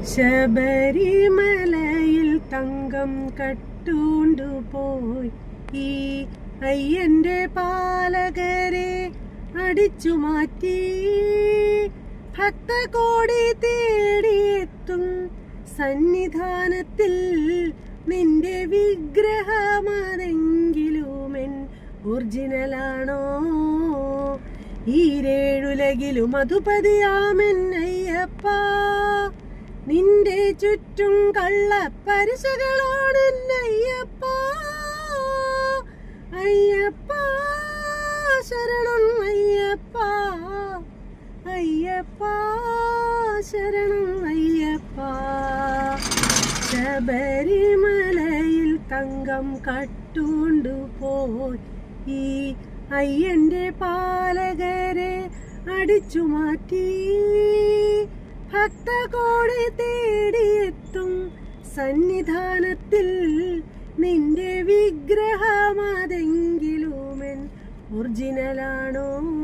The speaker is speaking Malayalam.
ശബരിമലയിൽ തങ്കം കട്ടുകൊണ്ടുപോയി ഈ അയ്യന്റെ പാലകരെ അടിച്ചു മാറ്റി. ഭക്തകോടി തേടിയെത്തും സന്നിധാനത്തിൽ നിന്റെ വിഗ്രഹമതെങ്കിലുമെൻ ഒറിജിനലാണോ? ഈരേഴുലകിലും അധുപതിയാമെൻ അയ്യപ്പ, നിന്റെ ചുറ്റും കള്ളപ്പരിശകളാണ് അയ്യപ്പ. അയ്യപ്പ ശരണം അയ്യപ്പ, അയ്യപ്പ ശരണം അയ്യപ്പ. ശബരിമലയിൽ തങ്കം കട്ടുകൊണ്ടുപോയി ഈ അയ്യന്റെ പാലകരെ അടിച്ചു മാറ്റി. ഭക്തകോടി തേടിയെത്തും സന്നിധാനത്തിൽ നിന്റെ വിഗ്രഹമതെങ്കിലുമെൻ ഒറിജിനലാണോ?